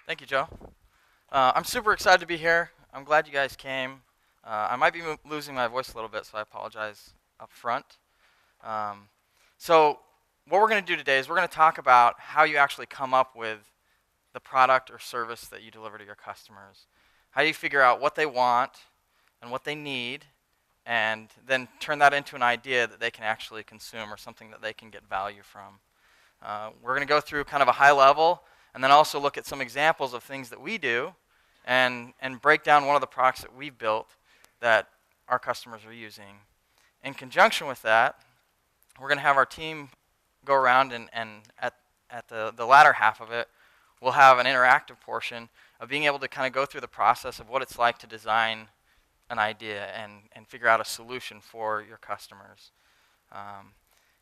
Thank you, Joe. I'm super excited to be here. I'm glad you guys came. I might be losing my voice a little bit, so I apologize up front. Um, so what we're going to do today is we're going to talk about how you actually come up with the product or service that you deliver to your customers. How do you figure out what they want and what they need, and then turn that into an idea that they can actually consume or something that they can get value from. We're going to go through kind of a high level and then also look at some examples of things that we do and break down one of the products that we've built that our customers are using. In conjunction with that, we're going to have our team go around and at the latter half of it, we'll have an interactive portion of being able to kind of go through the process of what it's like to design an idea and figure out a solution for your customers.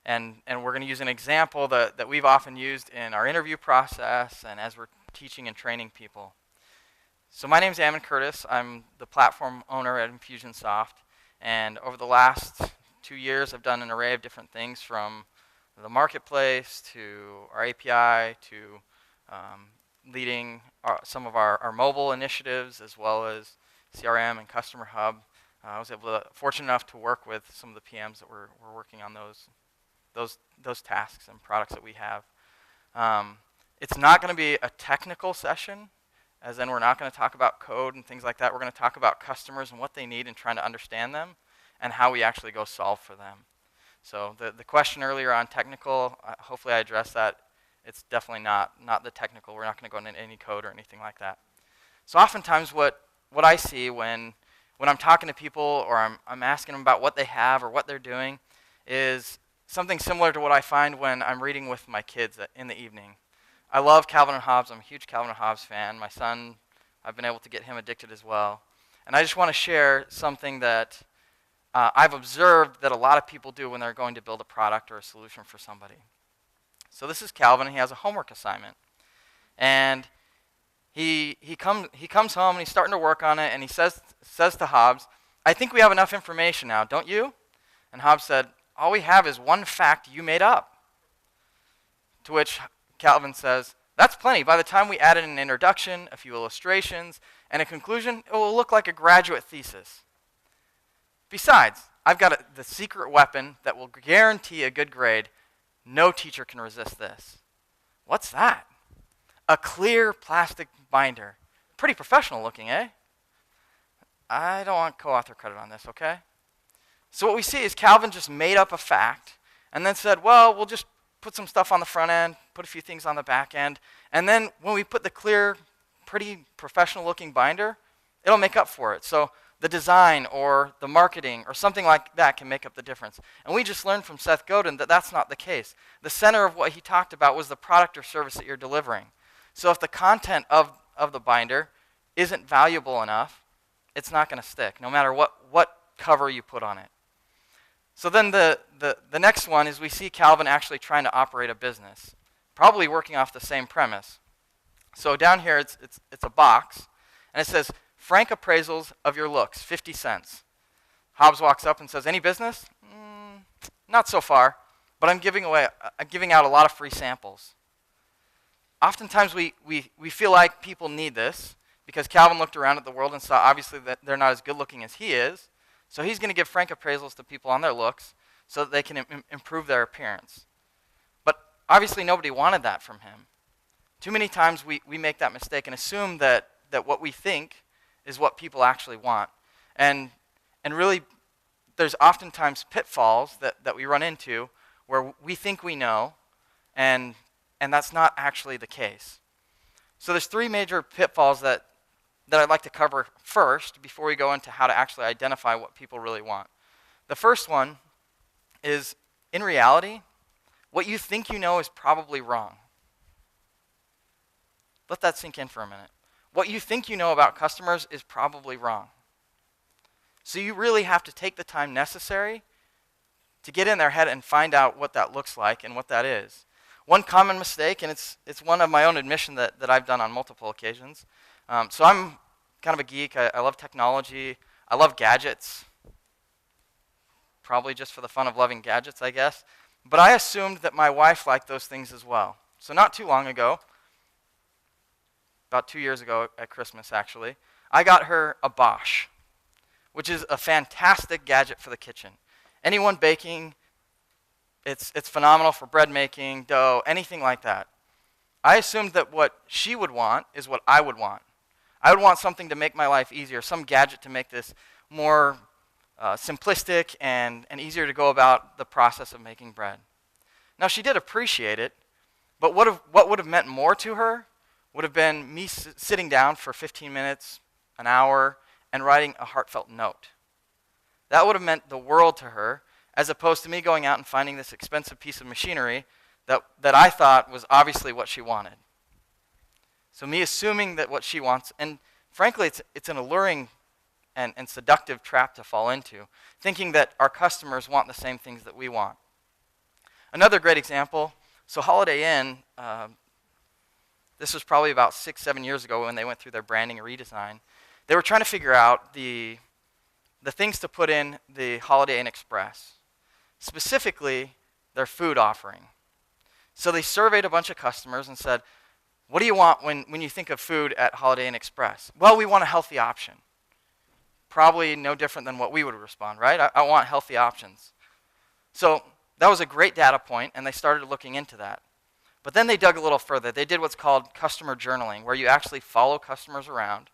And we're going to use an example that we've often used in our interview process and as we're teaching and training people. So my name is Ammon Curtis. I'm the platform owner at Infusionsoft. And over the last 2 years, I've done an array of different things from the marketplace to our API to leading some of our mobile initiatives as well as CRM and Customer Hub. I was fortunate enough to work with some of the PMs that were working on those tasks and products that we have. It's not going to be a technical session, as in we're not going to talk about code and things like that. We're going to talk about customers and what they need and trying to understand them and how we actually go solve for them. So the question earlier on technical, hopefully I addressed that. It's definitely not the technical. We're not going to go into any code or anything like that. So oftentimes what I see when I'm talking to people or I'm asking them about what they have or what they're doing is something similar to what I find when I'm reading with my kids in the evening. I love Calvin and Hobbes. I'm a huge Calvin and Hobbes fan. My son, I've been able to get him addicted as well. And I just want to share something that I've observed that a lot of people do when they're going to build a product or a solution for somebody. So this is Calvin, and he has a homework assignment. And he comes home, and he's starting to work on it, and he says to Hobbes, "I think we have enough information now, don't you?" And Hobbes said, "All we have is one fact you made up." To which Calvin says, "That's plenty. By the time we add in an introduction, a few illustrations, and a conclusion, it will look like a graduate thesis. Besides, I've got the secret weapon that will guarantee a good grade. No teacher can resist this." What's that? A clear plastic binder. Pretty professional looking, eh? I don't want co-author credit on this, okay? So what we see is Calvin just made up a fact and then said, well, we'll just put some stuff on the front end, put a few things on the back end, and then when we put the clear, pretty professional looking binder, it'll make up for it. So the design or the marketing or something like that can make up the difference. And we just learned from Seth Godin that that's not the case. The center of what he talked about was the product or service that you're delivering. So if the content of the binder isn't valuable enough, it's not going to stick, no matter what cover you put on it. So then the next one is we see Calvin actually trying to operate a business, probably working off the same premise. So down here it's a box, and it says, "Frank appraisals of your looks, 50 cents. Hobbes walks up and says, "Any business?" Not so far, but I'm giving out a lot of free samples. Oftentimes we feel like people need this because Calvin looked around at the world and saw obviously that they're not as good looking as he is. So he's going to give frank appraisals to people on their looks so that they can improve their appearance. But obviously nobody wanted that from him. Too many times we make that mistake and assume that what we think is what people actually want. And really there's oftentimes pitfalls that we run into where we think we know and that's not actually the case. So there's 3 major pitfalls that I'd like to cover first before we go into how to actually identify what people really want. The first one is, in reality, what you think you know is probably wrong. Let that sink in for a minute. What you think you know about customers is probably wrong. So you really have to take the time necessary to get in their head and find out what that looks like and what that is. One common mistake, and it's one of my own admission that I've done on multiple occasions. So I'm kind of a geek. I love technology. I love gadgets. Probably just for the fun of loving gadgets, I guess. But I assumed that my wife liked those things as well. So not too long ago, about 2 years ago at Christmas actually, I got her a Bosch, which is a fantastic gadget for the kitchen. Anyone baking, it's phenomenal for bread making, dough, anything like that. I assumed that what she would want is what I would want. I would want something to make my life easier, some gadget to make this more simplistic and easier to go about the process of making bread. Now, she did appreciate it, but what would have meant more to her would have been me sitting down for 15 minutes, an hour, and writing a heartfelt note. That would have meant the world to her, as opposed to me going out and finding this expensive piece of machinery that I thought was obviously what she wanted. So me assuming that what she wants, and frankly, it's an alluring and seductive trap to fall into, thinking that our customers want the same things that we want. Another great example, so Holiday Inn, this was probably about 6-7 years ago when they went through their branding redesign. They were trying to figure out the things to put in the Holiday Inn Express, specifically their food offering. So they surveyed a bunch of customers and said, what do you want when you think of food at Holiday Inn Express? Well, we want a healthy option. Probably no different than what we would respond, right? I want healthy options. So that was a great data point, and they started looking into that. But then they dug a little further. They did what's called customer journaling, where you actually follow customers around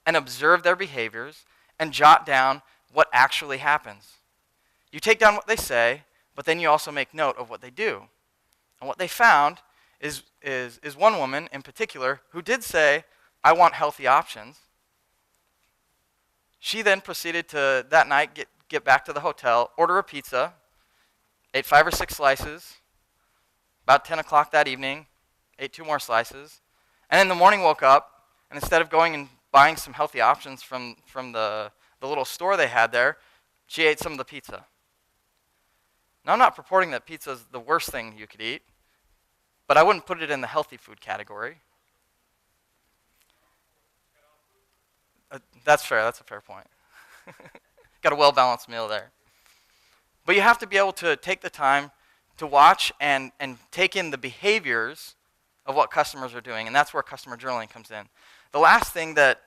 and observe their behaviors and jot down what actually happens. You take down what they say, but then you also make note of what they do. And what they found is one woman in particular who did say, I want healthy options. She then proceeded to, that night, get back to the hotel, order a pizza, ate 5 or 6 slices. About 10 o'clock that evening, ate 2 more slices. And in the morning woke up, and instead of going and buying some healthy options from the little store they had there, she ate some of the pizza. Now, I'm not purporting that pizza is the worst thing you could eat, but I wouldn't put it in the healthy food category. That's fair. That's a fair point. Got a well-balanced meal there. But you have to be able to take the time to watch and take in the behaviors of what customers are doing, and that's where customer journaling comes in. The last thing that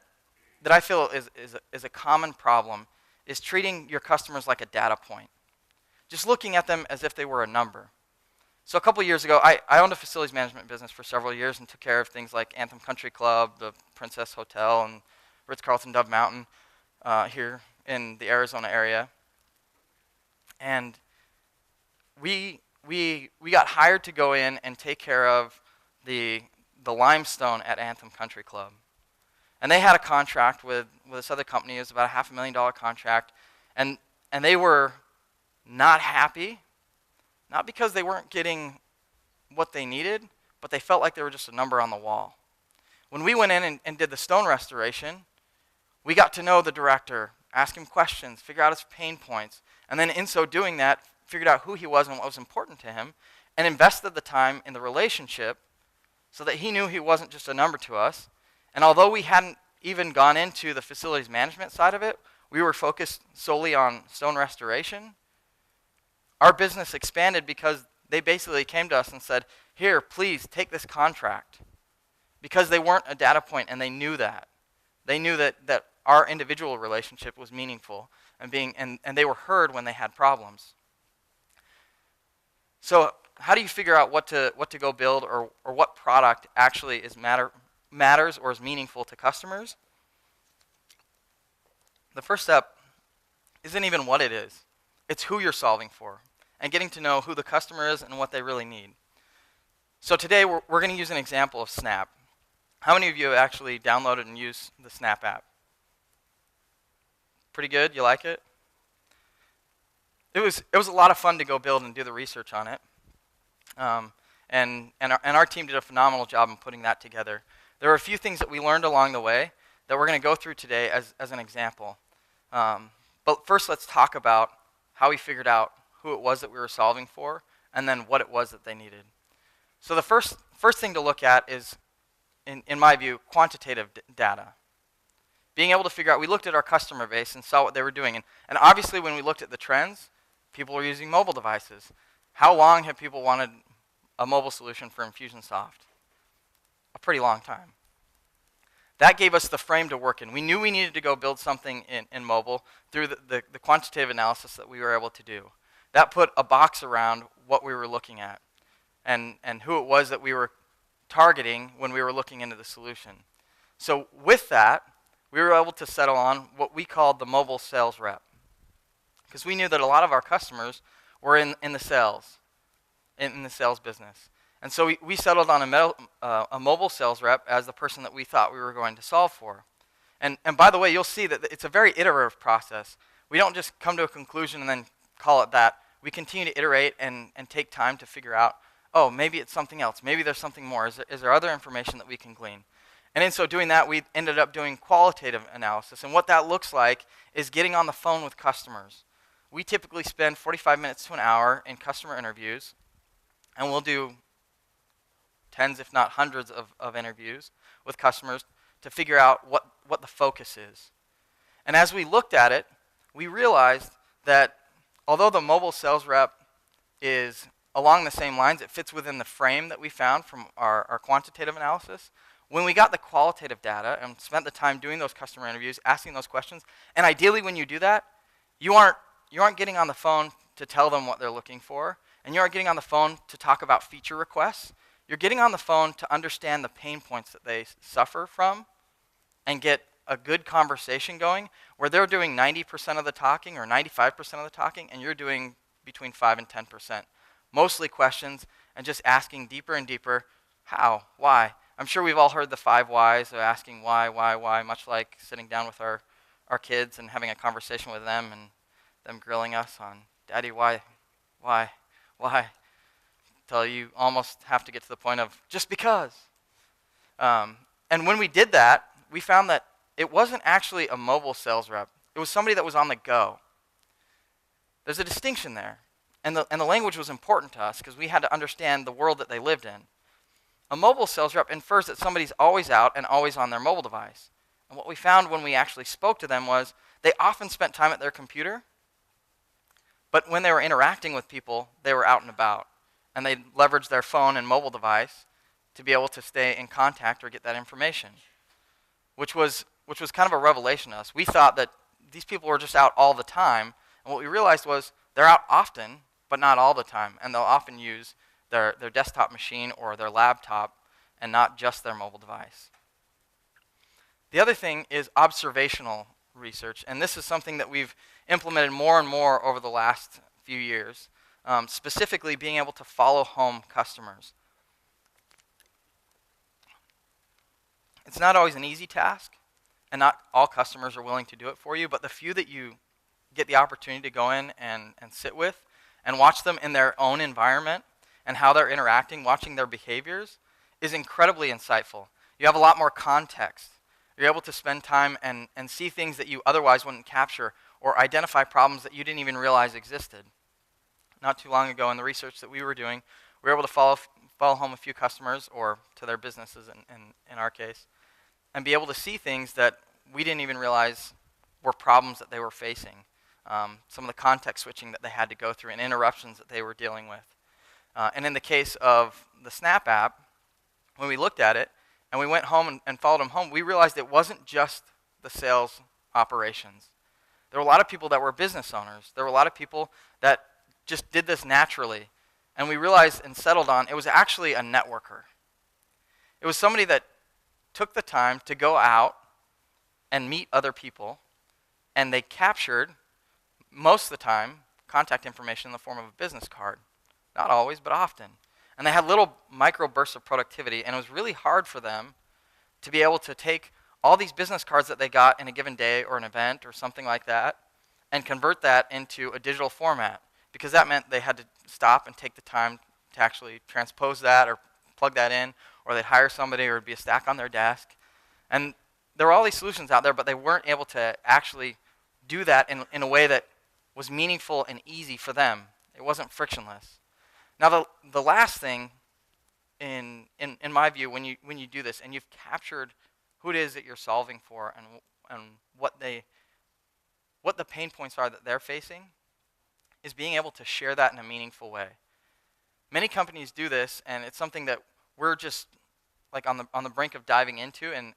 I feel is a common problem is treating your customers like a data point. Just looking at them as if they were a number. So a couple years ago, I owned a facilities management business for several years and took care of things like Anthem Country Club, the Princess Hotel, and Ritz-Carlton Dove Mountain here in the Arizona area. And we got hired to go in and take care of the limestone at Anthem Country Club. And they had a contract with this other company. It was about a $500,000 contract. And they were not happy, not because they weren't getting what they needed, but they felt like they were just a number on the wall. When we went in and did the stone restoration, we got to know the director, ask him questions, figure out his pain points, and then in so doing that, figured out who he was and what was important to him, and invested the time in the relationship so that he knew he wasn't just a number to us. And although we hadn't even gone into the facilities management side of it, we were focused solely on stone restoration. Our business expanded because they basically came to us and said, here, please take this contract. Because they weren't a data point and they knew that. They knew that our individual relationship was meaningful and they were heard when they had problems. So how do you figure out what to go build or what product actually matters or is meaningful to customers? The first step isn't even what it is. It's who you're solving for and getting to know who the customer is and what they really need. So today we're going to use an example of Snap. How many of you have actually downloaded and used the Snap app? Pretty good? You like it? It was a lot of fun to go build and do the research on it. And our team did a phenomenal job in putting that together. There were a few things that we learned along the way that we're going to go through today as an example. But first, let's talk about how we figured out who it was that we were solving for, and then what it was that they needed. So the first thing to look at is, in my view, quantitative data. Being able to figure out, we looked at our customer base and saw what they were doing. And obviously, when we looked at the trends, people were using mobile devices. How long have people wanted a mobile solution for Infusionsoft? A pretty long time. That gave us the frame to work in. We knew we needed to go build something in mobile through the quantitative analysis that we were able to do. That put a box around what we were looking at and who it was that we were targeting when we were looking into the solution. So with that, we were able to settle on what we called the mobile sales rep, because we knew that a lot of our customers were in the sales business. And so we settled on a mobile sales rep as the person that we thought we were going to solve for. And by the way, you'll see that it's a very iterative process. We don't just come to a conclusion and then call it that. We continue to iterate and take time to figure out, oh, maybe it's something else. Maybe there's something more. Is there other information that we can glean? And in so doing that, we ended up doing qualitative analysis. And what that looks like is getting on the phone with customers. We typically spend 45 minutes to an hour in customer interviews, and we'll do tens, if not hundreds, of interviews with customers to figure out what the focus is. And as we looked at it, we realized that although the mobile sales rep is along the same lines, it fits within the frame that we found from our quantitative analysis. When we got the qualitative data and spent the time doing those customer interviews, asking those questions, and ideally when you do that, you aren't getting on the phone to tell them what they're looking for, and you aren't getting on the phone to talk about feature requests. You're getting on the phone to understand the pain points that they suffer from and get a good conversation going where they're doing 90% of the talking or 95% of the talking, and you're doing between 5 and 10%. Mostly questions and just asking deeper and deeper, how, why. I'm sure we've all heard the 5 whys of asking why, much like sitting down with our kids and having a conversation with them and them grilling us on, Daddy, why? Till you almost have to get to the point of, just because. And when we did that, we found that it wasn't actually a mobile sales rep. It was somebody that was on the go. There's a distinction there. And the language was important to us because we had to understand the world that they lived in. A mobile sales rep infers that somebody's always out and always on their mobile device. And what we found when we actually spoke to them was they often spent time at their computer, but when they were interacting with people, they were out and about. And they leveraged their phone and mobile device to be able to stay in contact or get that information, which was kind of a revelation to us. We thought that these people were just out all the time, and what we realized was they're out often, but not all the time, and they'll often use their desktop machine or their laptop and not just their mobile device. The other thing is observational research, and this is something that we've implemented more and more over the last few years, specifically being able to follow home customers. It's not always an easy task, and not all customers are willing to do it for you, but the few that you get the opportunity to go in and sit with and watch them in their own environment and how they're interacting, watching their behaviors, is incredibly insightful. You have a lot more context. You're able to spend time and see things that you otherwise wouldn't capture or identify problems that you didn't even realize existed. Not too long ago in the research that we were doing, we were able to follow home a few customers, or to their businesses in our case, and be able to see things that we didn't even realize were problems that they were facing. Some of the context switching that they had to go through and interruptions that they were dealing with. And in the case of the Snap app, when we looked at it and we went home and followed them home, we realized it wasn't just the sales operations. There were a lot of people that were business owners. There were a lot of people that just did this naturally. And we realized and settled on it was actually a networker. It was somebody that took the time to go out and meet other people, and they captured, most of the time, contact information in the form of a business card. Not always, but often. And they had little micro bursts of productivity, and it was really hard for them to be able to take all these business cards that they got in a given day or an event or something like that and convert that into a digital format, because that meant they had to stop and take the time to actually transpose that or plug that in, or they'd hire somebody, or it'd be a stack on their desk. And there were all these solutions out there, but they weren't able to actually do that in a way that was meaningful and easy for them. It wasn't frictionless. Now, the last thing, in my view, when you do this and you've captured who it is that you're solving for and what the pain points are that they're facing, is being able to share that in a meaningful way. Many companies do this, and it's something that we're just like on the brink of diving into, and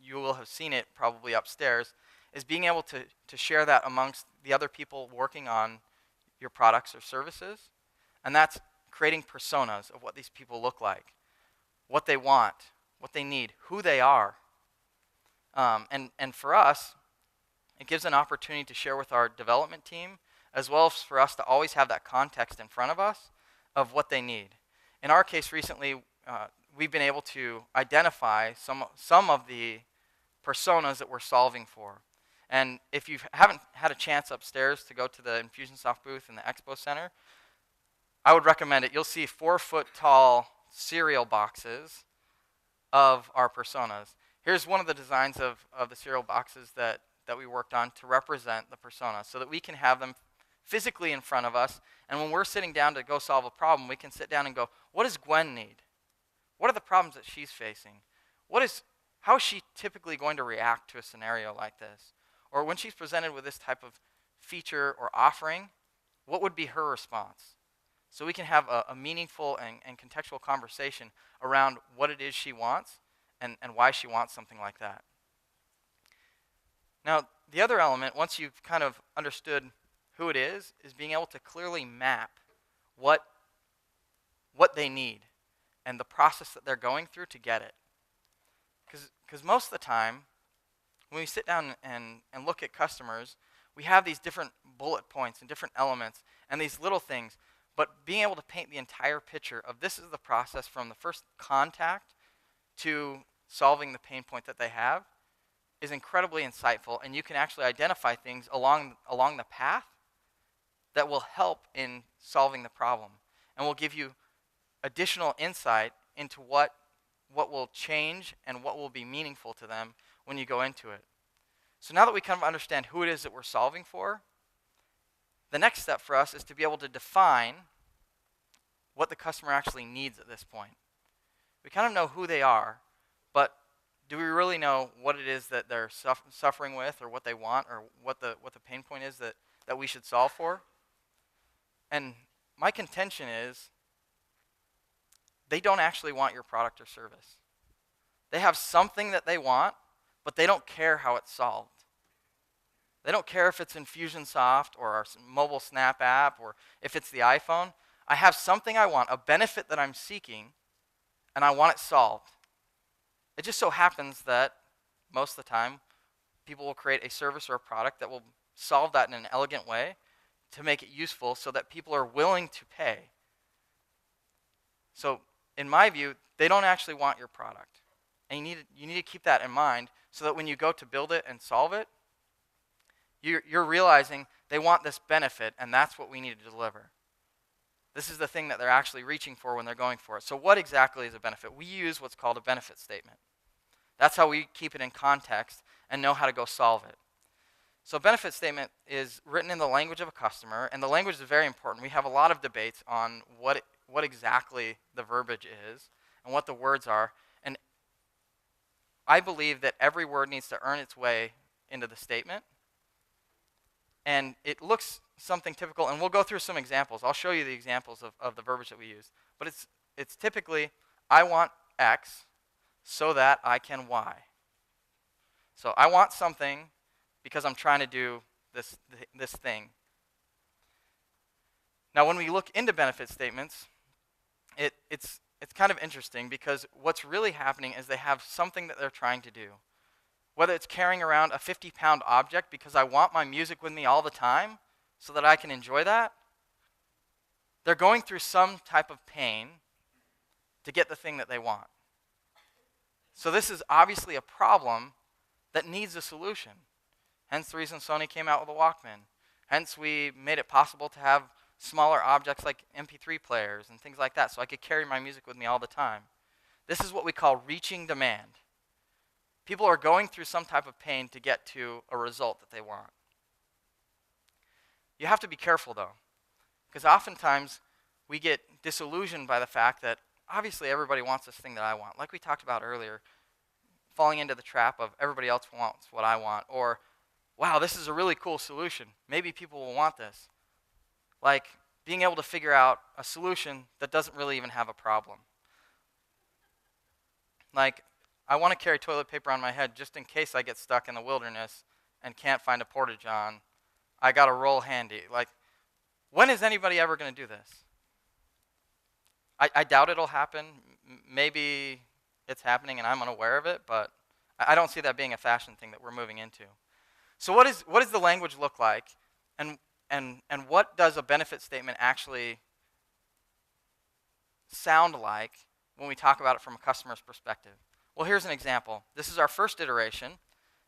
you will have seen it probably upstairs, is being able to share that amongst the other people working on your products or services. And that's creating personas of what these people look like, what they want, what they need, who they are. And for us, it gives an opportunity to share with our development team, as well as for us to always have that context in front of us of what they need. In our case recently, we've been able to identify some of the personas that we're solving for. And if you haven't had a chance upstairs to go to the Infusionsoft booth in the Expo Center, I would recommend it. You'll see 4-foot-tall cereal boxes of our personas. Here's one of the designs of the cereal boxes that we worked on to represent the persona, so that we can have them physically in front of us, and when we're sitting down to go solve a problem, we can sit down and go, what does Gwen need? What are the problems that she's facing? How is she typically going to react to a scenario like this? Or when she's presented with this type of feature or offering, what would be her response? So we can have a meaningful and contextual conversation around what it is she wants and why she wants something like that. Now, the other element, once you've kind of understood who it is being able to clearly map what they need and the process that they're going through to get it. Because most of the time, when we sit down and look at customers, we have these different bullet points and different elements and these little things, but being able to paint the entire picture of this is the process from the first contact to solving the pain point that they have is incredibly insightful, and you can actually identify things along the path that will help in solving the problem and will give you additional insight into what will change and what will be meaningful to them when you go into it. So now that we kind of understand who it is that we're solving for, the next step for us is to be able to define what the customer actually needs at this point. We kind of know who they are, but do we really know what it is that they're suffering with, or what they want, or what the pain point is that we should solve for? And my contention is they don't actually want your product or service. They have something that they want, but they don't care how it's solved. They don't care if it's Infusionsoft or our mobile Snap app or if it's the iPhone. I have something I want, a benefit that I'm seeking, and I want it solved. It just so happens that most of the time, people will create a service or a product that will solve that in an elegant way to make it useful so that people are willing to pay. So in my view, they don't actually want your product. And you need to keep that in mind so that when you go to build it and solve it, you're realizing they want this benefit, and that's what we need to deliver. This is the thing that they're actually reaching for when they're going for it. So what exactly is a benefit? We use what's called a benefit statement. That's how we keep it in context and know how to go solve it. So a benefit statement is written in the language of a customer, and the language is very important. We have a lot of debates on what exactly the verbiage is and what the words are. And I believe that every word needs to earn its way into the statement. And it looks something typical, and we'll go through some examples. I'll show you the examples of the verbiage that we use. But it's typically, I want X so that I can Y. So I want something because I'm trying to do this thing. Now when we look into benefit statements, it's kind of interesting because what's really happening is they have something that they're trying to do. Whether it's carrying around a 50-pound object because I want my music with me all the time so that I can enjoy that, they're going through some type of pain to get the thing that they want. So this is obviously a problem that needs a solution. Hence the reason Sony came out with a Walkman. Hence we made it possible to have smaller objects like MP3 players and things like that so I could carry my music with me all the time. This is what we call reaching demand. People are going through some type of pain to get to a result that they want. You have to be careful though, because oftentimes we get disillusioned by the fact that obviously everybody wants this thing that I want. Like we talked about earlier, falling into the trap of everybody else wants what I want, or wow, this is a really cool solution. Maybe people will want this. Like being able to figure out a solution that doesn't really even have a problem. Like I want to carry toilet paper on my head just in case I get stuck in the wilderness and can't find a porta-john. I got a roll handy. Like, when is anybody ever going to do this? I doubt it'll happen. Maybe it's happening and I'm unaware of it, but I don't see that being a fashion thing that we're moving into. So what does the language look like, and what does a benefit statement actually sound like when we talk about it from a customer's perspective? Well, here's an example. This is our first iteration,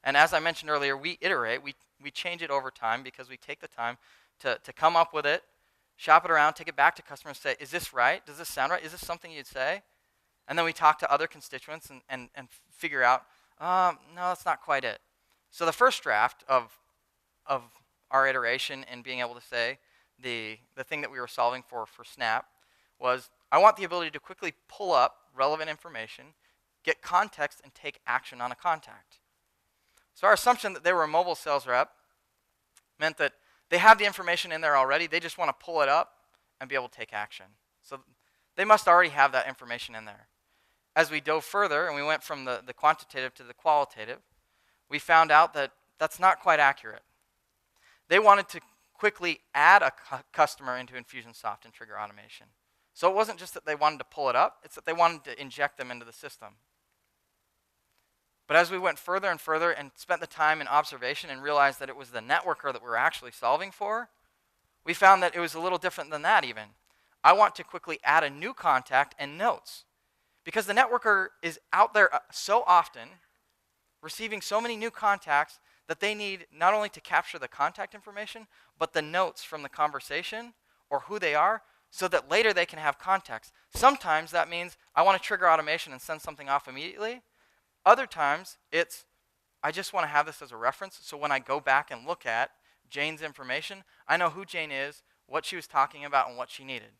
and as I mentioned earlier, we iterate, we change it over time because we take the time to come up with it, shop it around, take it back to customers, say, is this right? Does this sound right? Is this something you'd say? And then we talk to other constituents and figure out, no, that's not quite it. So the first draft of our iteration in being able to say the thing that we were solving for Snap was, I want the ability to quickly pull up relevant information, get context, and take action on a contact. So our assumption that they were a mobile sales rep meant that they have the information in there already. They just want to pull it up and be able to take action. So they must already have that information in there. As we dove further and we went from the quantitative to the qualitative, we found out that that's not quite accurate. They wanted to quickly add a customer into Infusionsoft and trigger automation. So it wasn't just that they wanted to pull it up, it's that they wanted to inject them into the system. But as we went further and further and spent the time in observation and realized that it was the networker that we were actually solving for, we found that it was a little different than that even. I want to quickly add a new contact and notes. Because the networker is out there so often, receiving so many new contacts, that they need not only to capture the contact information, but the notes from the conversation or who they are, so that later they can have context. Sometimes that means I want to trigger automation and send something off immediately. Other times it's, I just want to have this as a reference, so when I go back and look at Jane's information, I know who Jane is, what she was talking about, and what she needed.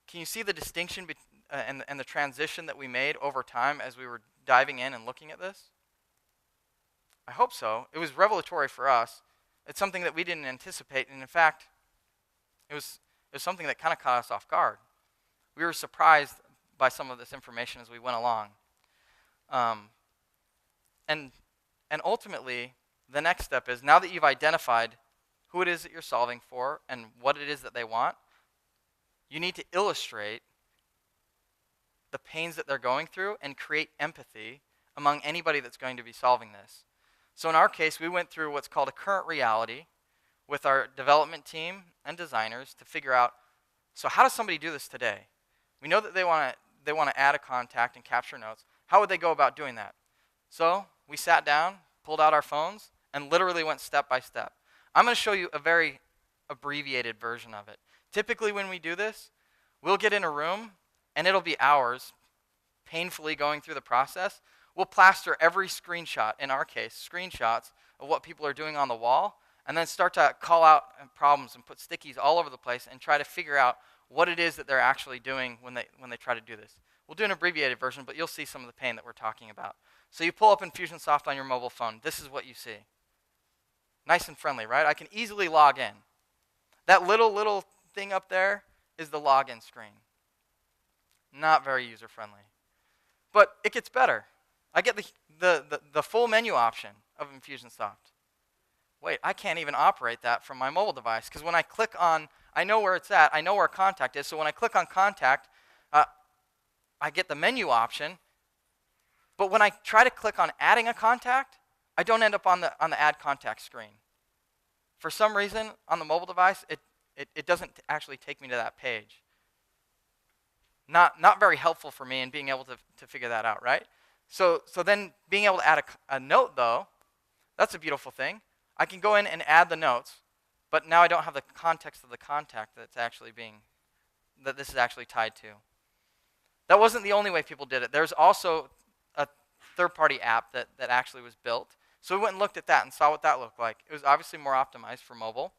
Can you see the distinction and the transition that we made over time as we were diving in and looking at this? I hope so. It was revelatory for us. It's something that we didn't anticipate, and in fact, it was something that kind of caught us off guard. We were surprised by some of this information as we went along. And ultimately, the next step is, now that you've identified who it is that you're solving for and what it is that they want, you need to illustrate the pains that they're going through and create empathy among anybody that's going to be solving this. So in our case, we went through what's called a current reality with our development team and designers to figure out, so how does somebody do this today? We know that they want to add a contact and capture notes. How would they go about doing that? So we sat down, pulled out our phones, and literally went step by step. I'm going to show you a very abbreviated version of it. Typically when we do this, we'll get in a room, and it'll be hours painfully going through the process. We'll plaster every screenshot, in our case, screenshots of what people are doing on the wall, and then start to call out problems and put stickies all over the place and try to figure out what it is that they're actually doing when they try to do this. We'll do an abbreviated version, but you'll see some of the pain that we're talking about. So you pull up Infusionsoft on your mobile phone. This is what you see. Nice and friendly, right? I can easily log in. That little thing up there is the login screen. Not very user-friendly. But it gets better. I get the full menu option of Infusionsoft. Wait, I can't even operate that from my mobile device, because when I click on, I know where it's at, I know where contact is, so when I click on contact, I get the menu option, but when I try to click on adding a contact, I don't end up on the add contact screen. For some reason, on the mobile device, it doesn't actually take me to that page. Not very helpful for me in being able to figure that out, right? So then being able to add a note, though, that's a beautiful thing. I can go in and add the notes, but now I don't have the context of the contact that this is actually tied to. That wasn't the only way people did it. There's also a third-party app that actually was built. So we went and looked at that and saw what that looked like. It was obviously more optimized for mobile.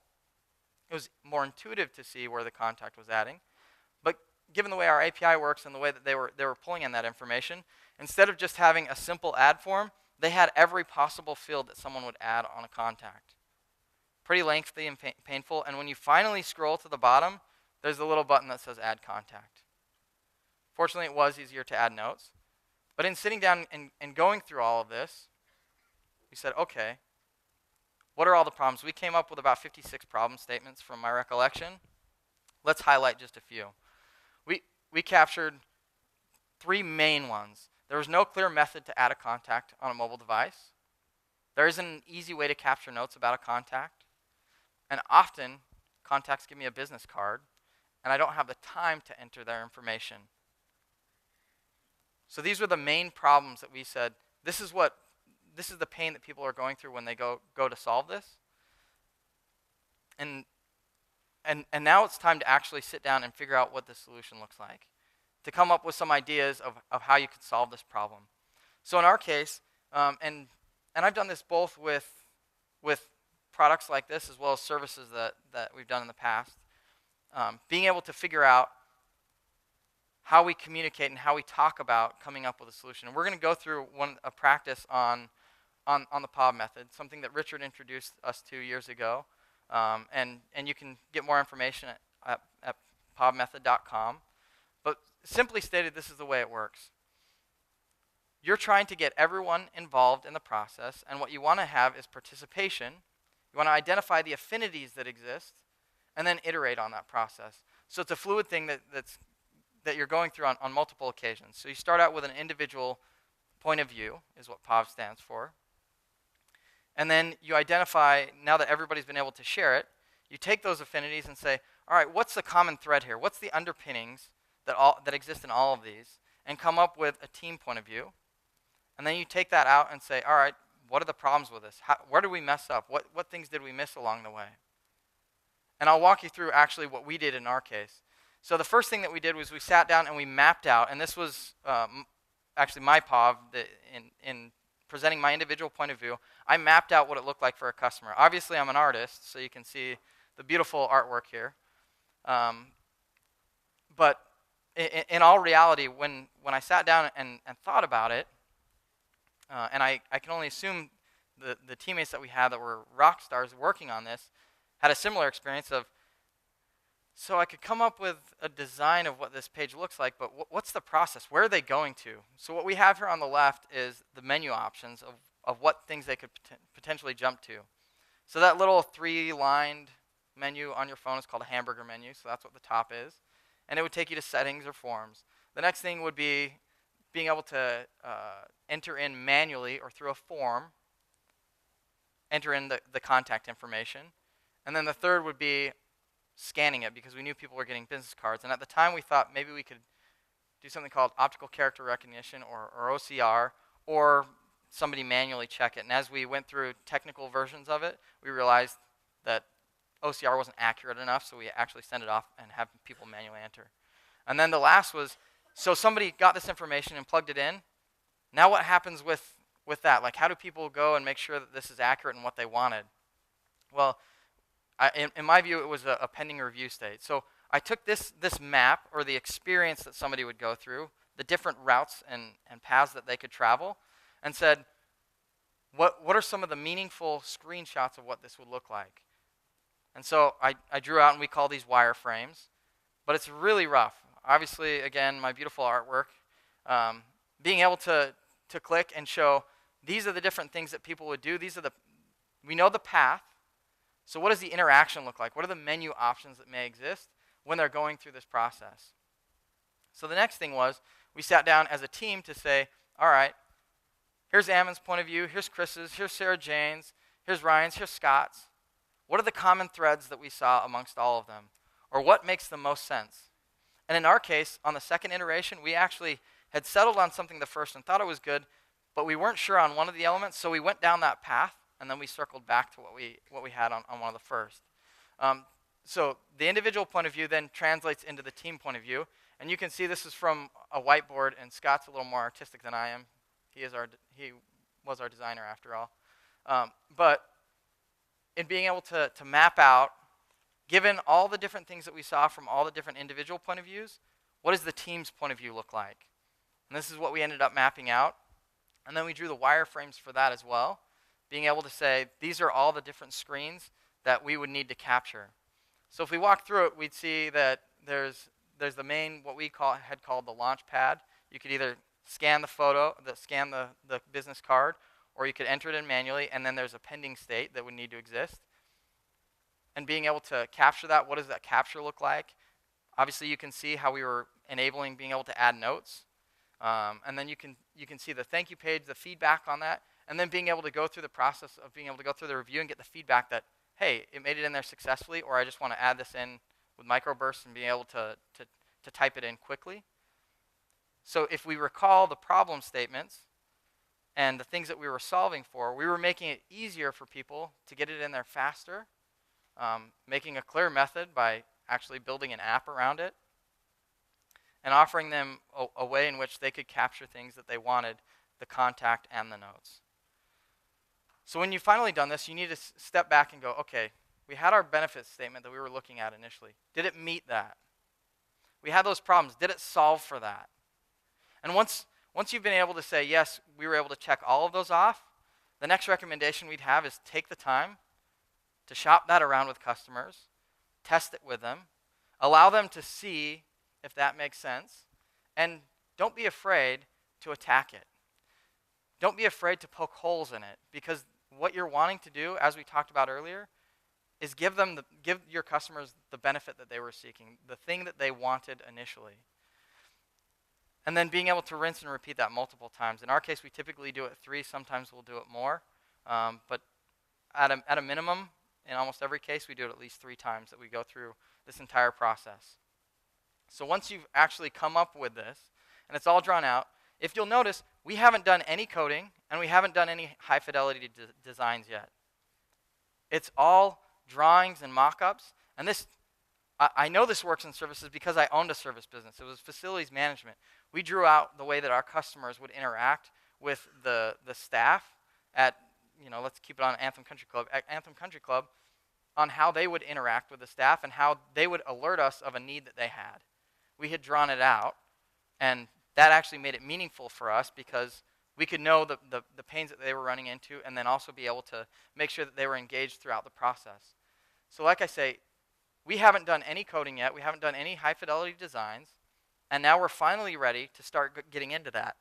It was more intuitive to see where the contact was adding. But given the way our API works and the way that they were pulling in that information, instead of just having a simple add form, they had every possible field that someone would add on a contact. Pretty lengthy and painful. And when you finally scroll to the bottom, there's a little button that says Add Contact. Fortunately, it was easier to add notes. But in sitting down and going through all of this, we said, okay, what are all the problems? We came up with about 56 problem statements from my recollection. Let's highlight just a few. We captured 3 main ones. There was no clear method to add a contact on a mobile device. There isn't an easy way to capture notes about a contact. And often, contacts give me a business card, and I don't have the time to enter their information. So these were the main problems that we said, this is the pain that people are going through when they go to solve this. And now it's time to actually sit down and figure out what the solution looks like, to come up with some ideas of how you could solve this problem. So in our case, and I've done this both with products like this as well as services that we've done in the past, being able to figure out how we communicate and how we talk about coming up with a solution. And we're going to go through a practice on the POB method, something that Richard introduced us to years ago. And you can get more information at pobmethod.com. But simply stated, this is the way it works. You're trying to get everyone involved in the process, and what you want to have is participation. You want to identify the affinities that exist, and then iterate on that process. So it's a fluid thing that you're going through on multiple occasions. So you start out with an individual point of view, is what POB stands for. And then you identify, now that everybody's been able to share it, you take those affinities and say, all right, what's the common thread here? What's the underpinnings that exist in all of these? And come up with a team point of view. And then you take that out and say, all right, what are the problems with this? Where did we mess up? What things did we miss along the way? And I'll walk you through actually what we did in our case. So the first thing that we did was we sat down and we mapped out, and this was actually my POV in presenting my individual point of view. I mapped out what it looked like for a customer. Obviously, I'm an artist, so you can see the beautiful artwork here. But in all reality, when I sat down and thought about it, and I can only assume the teammates that we had that were rock stars working on this had a similar experience of, so I could come up with a design of what this page looks like, but what's the process? Where are they going to? So what we have here on the left is the menu options of what things they could potentially jump to. So that little 3-lined menu on your phone is called a hamburger menu, so that's what the top is. And it would take you to settings or forms. The next thing would be being able to enter in manually or through a form, enter in the contact information. And then the third would be scanning it, because we knew people were getting business cards. And at the time we thought maybe we could do something called optical character recognition or OCR, or somebody manually check it. And as we went through technical versions of it, we realized that OCR wasn't accurate enough, so we actually sent it off and have people manually enter. And then the last was, so somebody got this information and plugged it in. Now what happens with that? Like, how do people go and make sure that this is accurate and what they wanted? Well, in my view, it was a pending review state. So I took this map, or the experience that somebody would go through, the different routes and paths that they could travel, and said, what are some of the meaningful screenshots of what this would look like? And so I drew out, and we call these wireframes, but it's really rough. Obviously, again, my beautiful artwork, being able to click and show, these are the different things that people would do. We know the path. So what does the interaction look like? What are the menu options that may exist when they're going through this process? So the next thing was, we sat down as a team to say, all right, here's Ammon's point of view, here's Chris's, here's Sarah Jane's, here's Ryan's, here's Scott's. What are the common threads that we saw amongst all of them? Or what makes the most sense? And in our case, on the second iteration, we actually had settled on something the first and thought it was good, but we weren't sure on one of the elements, so we went down that path, and then we circled back to what we had on one of the first. So the individual point of view then translates into the team point of view, and you can see this is from a whiteboard, and Scott's a little more artistic than I am. He was our designer after all. But in being able to map out, given all the different things that we saw from all the different individual point of views, what does the team's point of view look like? And this is what we ended up mapping out. And then we drew the wireframes for that as well, being able to say, these are all the different screens that we would need to capture. So if we walk through it, we'd see that there's there's the main, what we had called the launch pad. You could either scan the photo, scan the business card, or you could enter it in manually, and then there's a pending state that would need to exist. And being able to capture that, what does that capture look like? Obviously, you can see how we were enabling being able to add notes. And then you can see the thank you page, the feedback on that, and then being able to go through the process of being able to go through the review and get the feedback that, hey, it made it in there successfully, or I just want to add this in with microbursts and being able to type it in quickly. So if we recall the problem statements and the things that we were solving for, we were making it easier for people to get it in there faster, making a clear method by actually building an app around it, and offering them a way in which they could capture things that they wanted, the contact and the notes. So when you've finally done this, you need to step back and go, okay, we had our benefit statement that we were looking at initially. Did it meet that? We had those problems. Did it solve for that? And once you've been able to say, yes, we were able to check all of those off, the next recommendation we'd have is take the time to shop that around with customers, test it with them, allow them to see if that makes sense, and don't be afraid to attack it. Don't be afraid to poke holes in it, because what you're wanting to do, as we talked about earlier, is give your customers the benefit that they were seeking, the thing that they wanted initially. And then being able to rinse and repeat that multiple times. In our case, we typically do it 3. Sometimes we'll do it more. But at a minimum, in almost every case, we do it at least 3 times that we go through this entire process. So once you've actually come up with this, and it's all drawn out, if you'll notice, we haven't done any coding, and we haven't done any high-fidelity designs yet. It's all drawings and mock-ups, and this, I know this works in services because I owned a service business. It was facilities management. We drew out the way that our customers would interact with the staff at, let's keep it on Anthem Country Club. At Anthem Country Club, on how they would interact with the staff and how they would alert us of a need that they had. We had drawn it out, and that actually made it meaningful for us because we could know the pains that they were running into, and then also be able to make sure that they were engaged throughout the process. So like I say, we haven't done any coding yet. We haven't done any high-fidelity designs. And now we're finally ready to start getting into that.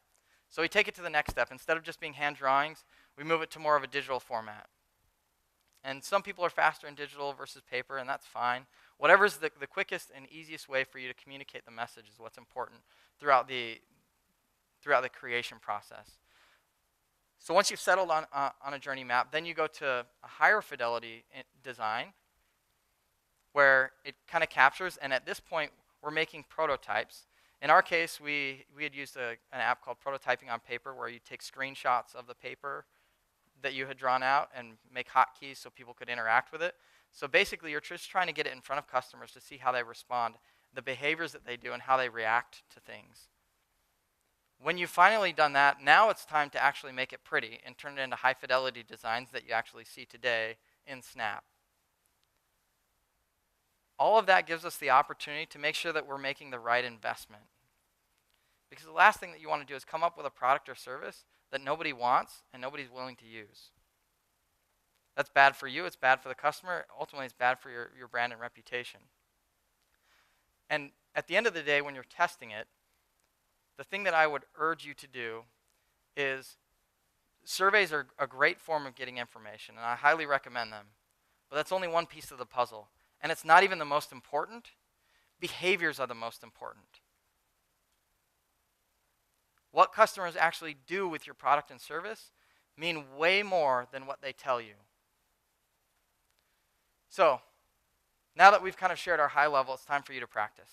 So we take it to the next step. Instead of just being hand drawings, we move it to more of a digital format. And some people are faster in digital versus paper, and that's fine. Whatever's the quickest and easiest way for you to communicate the message is what's important throughout the creation process. So once you've settled on a journey map, then you go to a higher fidelity design where it kind of captures, and at this point, we're making prototypes. In our case, we had used an app called Prototyping on Paper, where you take screenshots of the paper that you had drawn out and make hotkeys so people could interact with it. So basically, you're just trying to get it in front of customers to see how they respond, the behaviors that they do, and how they react to things. When you've finally done that, now it's time to actually make it pretty and turn it into high-fidelity designs that you actually see today in Snap. All of that gives us the opportunity to make sure that we're making the right investment. Because the last thing that you want to do is come up with a product or service that nobody wants and nobody's willing to use. That's bad for you, it's bad for the customer, ultimately it's bad for your brand and reputation. And at the end of the day, when you're testing it, the thing that I would urge you to do is, surveys are a great form of getting information, and I highly recommend them. But that's only one piece of the puzzle. And it's not even the most important. Behaviors are the most important. What customers actually do with your product and service mean way more than what they tell you. So, now that we've kind of shared our high level, it's time for you to practice.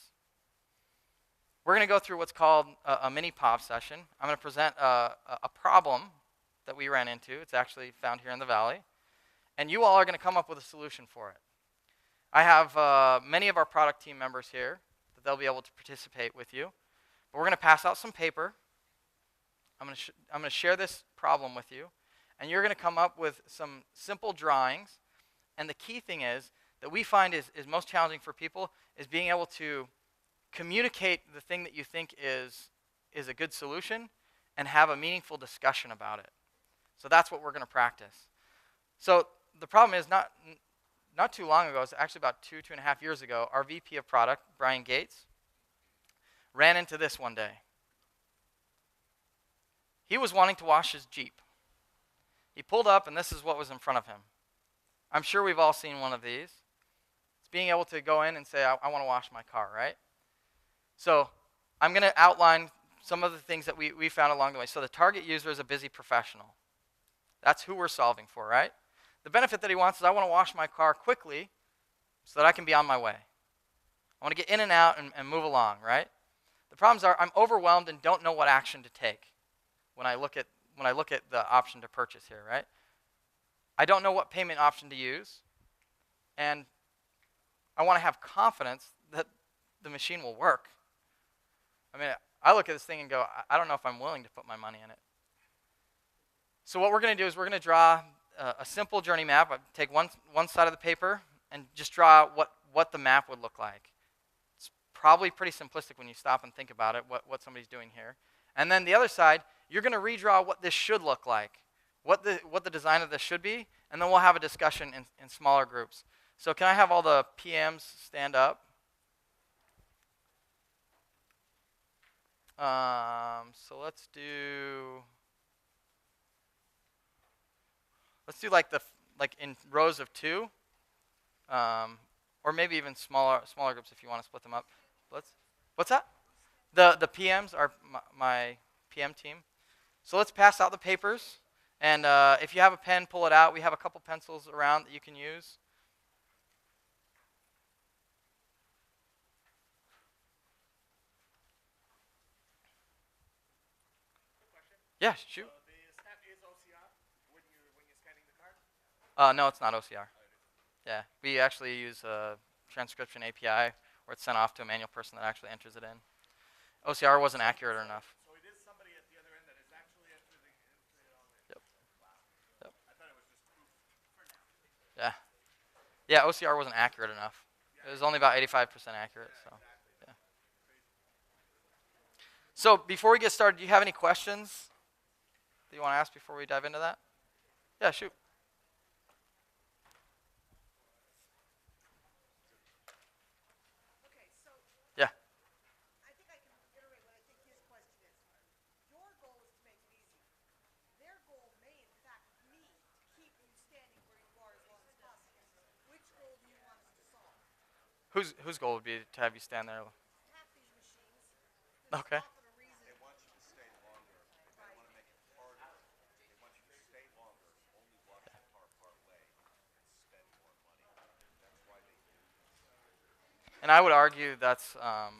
We're going to go through what's called a mini POV session. I'm going to present a problem that we ran into. It's actually found here in the Valley. And you all are going to come up with a solution for it. I have many of our product team members here that they'll be able to participate with you. But we're going to pass out some paper. I'm going to share this problem with you. And you're going to come up with some simple drawings. And the key thing is that we find is most challenging for people is being able to communicate the thing that you think is a good solution and have a meaningful discussion about it. So that's what we're going to practice. So the problem is not too long ago, it's actually about 2.5 years ago, our VP of product, Brian Gates, ran into this one day. He was wanting to wash his Jeep. He pulled up, and this is what was in front of him. I'm sure we've all seen one of these. It's being able to go in and say, I want to wash my car, right? So I'm going to outline some of the things that we found along the way. So the target user is a busy professional. That's who we're solving for, right? The benefit that he wants is I want to wash my car quickly so that I can be on my way. I want to get in and out and move along, right? The problems are I'm overwhelmed and don't know what action to take when I look at the option to purchase here, right? I don't know what payment option to use, and I want to have confidence that the machine will work. I mean, I look at this thing and go, I don't know if I'm willing to put my money in it. So what we're going to do is we're going to draw a simple journey map. I take one side of the paper and just draw what the map would look like. It's probably pretty simplistic when you stop and think about it, what somebody's doing here. And then the other side, you're going to redraw what this should look like, what the design of this should be, and then we'll have a discussion in smaller groups. So can I have all the PMs stand up? So let's do like in rows of 2, or maybe even smaller groups if you want to split them up. What's that? The PMs are my PM team. So let's pass out the papers, and if you have a pen, pull it out. We have a couple pencils around that you can use. Yeah, shoot. The snap is OCR when you're scanning the card? No, it's not OCR. Yeah, we actually use a transcription API where it's sent off to a manual person that actually enters it in. OCR wasn't accurate enough. So it is somebody at the other end that is actually entering it all in. Yep. Wow. Yep. I thought it was just proof for now. Yeah. Yeah, OCR wasn't accurate enough. It was only about 85% accurate. So, yeah. So before we get started, do you have any questions that you want to ask before we dive into that? Yeah, shoot. Okay, so Yeah. I think I can reiterate what I think his question is. Your goal is to make it easy. Their goal may, in fact, be to keep you standing where you are as long as possible. Which goal do you want us to solve? Whose goal would be to have you stand there? Half these machines, there's Okay. often a reason. They want you to stay longer. They want to make it harder. They want you to stay longer, only wash the car part way, and spend more money. That's why they do this. And I would argue that's Yeah, I know.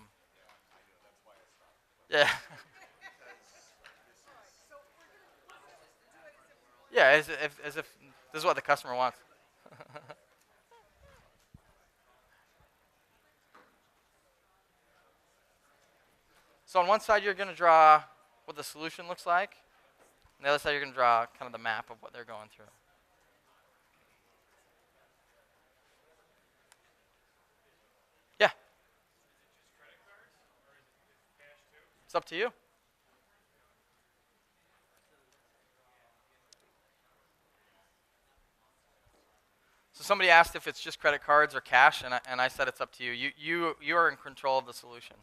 That's why I stopped. yeah. All right, so we're going to do it as if we want. Yeah, as if this is what the customer wants. So on one side, you're going to draw what the solution looks like. On the other side, you're going to draw kind of the map of what they're going through. Yeah. It's up to you. So somebody asked if it's just credit cards or cash, and I said it's up to you. You are in control of the solution.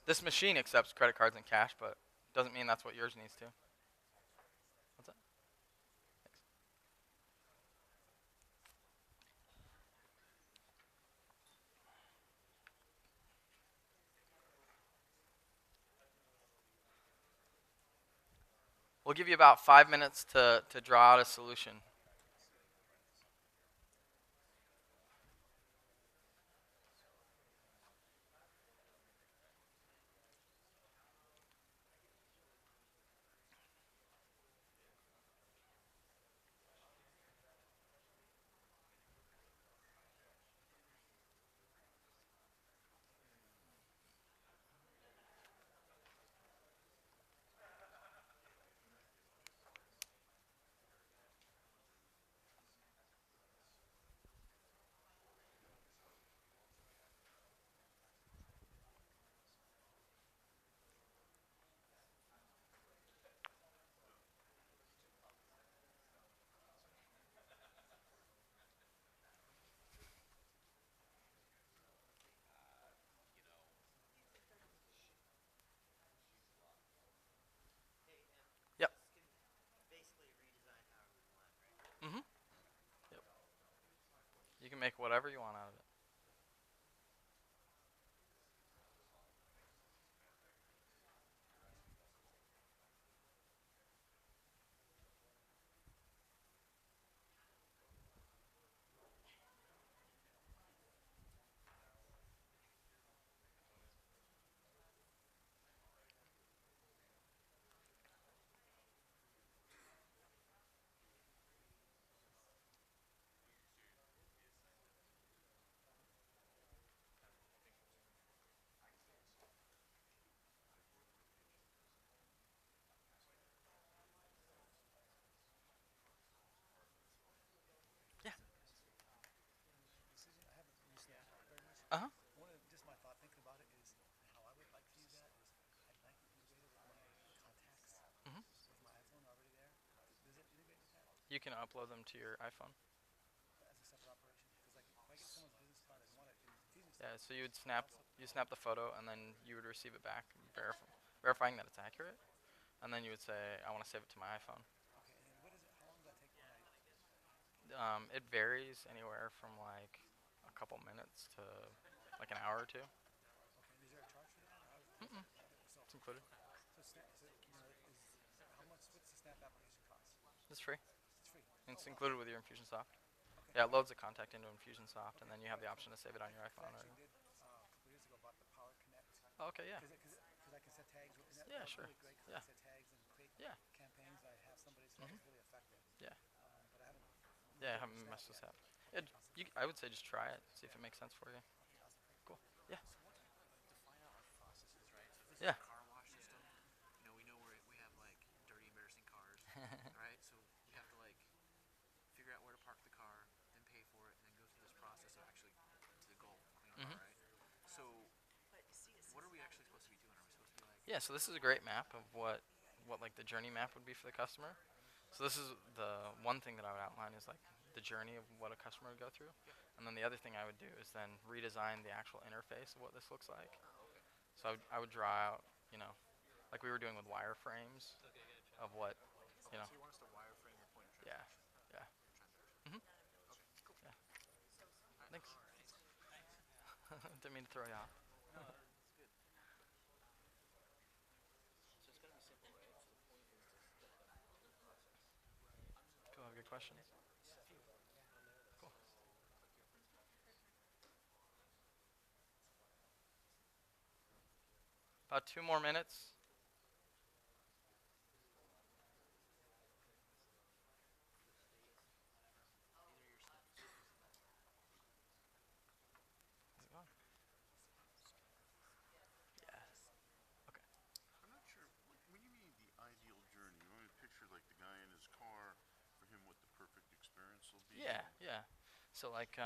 This machine accepts credit cards and cash, but doesn't mean that's what yours needs to. What's that? Thanks. We'll give you about 5 minutes to draw out a solution. make whatever you want out of it. Yeah. Decision. I haven't used that very much. Uh huh. One of just my thought thinking about it is how I would like to use that is I'd like it integrated with my contacts Hmm. with my iPhone already there. Does it integrate with that You can upload them to your iPhone. as a separate operation? Because like if I get someone's business card, I'd want it in Yeah. Infusionsoft. So you would But snap also, you snap the photo, and then you would receive it back, verifying that it's accurate, and then you would say, I want to save it to my iPhone. okay. And then what is it? How long does that take when I? It varies anywhere from like a couple minutes to like an hour or two. Okay. And is there a charge for that, or how does Mm-mm. that? So It's included. so snap. So you know, is how much? What's the snap application cost? It's free. It's free. And Oh it's wow. included with your Infusionsoft. Okay. Yeah, it loads the contact into Infusionsoft, and Okay. then you have the option to save it on your I iPhone. Or actually did a couple years ago bought the Power Connect oh, okay, yeah, because I can set tags. And that yeah, was sure, really great because I yeah, can set tags and create yeah, campaigns. I have somebody, so that hmm was really effective. yeah, But I haven't moved yeah. I over to haven't Snap messed this yet. up. Okay, awesome. I would say just try it, see if it makes sense for you. Okay, awesome. Thank you. Cool. Yeah, So what define out our processes, right? So if this is yeah. a car wash system, we know we have like dirty, embarrassing cars, right? So we have to like figure out where to park the car, then pay for it, and then go through this process of actually to the goal, clean our Hmm. car, right? So what are we actually supposed to be doing? Are we supposed to be like, Yeah, so this is a great map of what like the journey map would be for the customer. So this is the one thing that I would outline is like the journey of what a customer would go through. yep, And then the other thing I would do is then redesign the actual interface of what this looks like. oh, okay, So I would draw out, like we were doing with wireframes okay, gotcha. of what, you Okay, know, so you want us to wireframe your point of yeah, transaction. yeah, Transaction. hmm Okay, cool. yeah. All right, Thanks. thanks. Didn't mean to throw you off. No, it's good. So it's gotta be simple, right? So the point is to set it up through the process. Cool. Have good questions. Cool. About 2 more minutes. These are your steps. How's it going? Yes. Okay. I'm not sure. When you mean the ideal journey, you want me to picture like the guy in his car, for him what the perfect experience will be? Yeah, yeah. So like,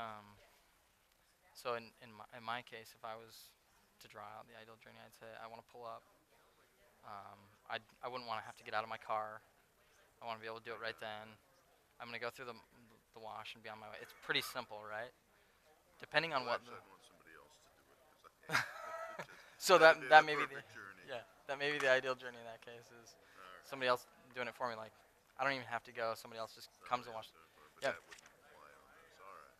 so in my case, if I was to draw out the ideal journey, I'd say I want to pull up. I wouldn't want to have to get out of my car. I want to be able to do it right then. I'm gonna go through the wash and be on my way. It's pretty simple, right? Depending on Well, what actually, I'd want somebody else to do it because so that'd that be that the may be the perfect journey. yeah that may be the ideal journey in that case is All right. somebody else doing it for me. Like I don't even have to go. Somebody else just comes and Somebody else washes. do it for it, but Yeah. that wouldn't apply on this. All right.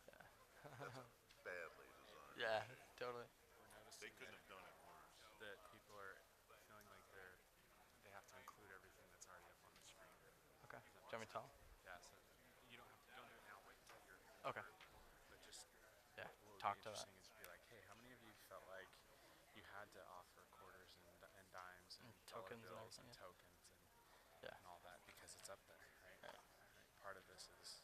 That's a badly designed Yeah. machine. Totally. We're They noticing couldn't have done it worse. that people are feeling like they have to include everything that's already up on the screen. Okay. Does that Do you want make me to tell sense? Yeah. So you don't do it now. Wait until you're 'em? Okay. but just Yeah. what would be Talk to that. interesting is be like, hey, how many of you felt like you had to offer quarters and dimes and And dollar tokens and bills everything, and yeah. tokens Yeah. and all that because it's up there, right? Right. Right. Part of this is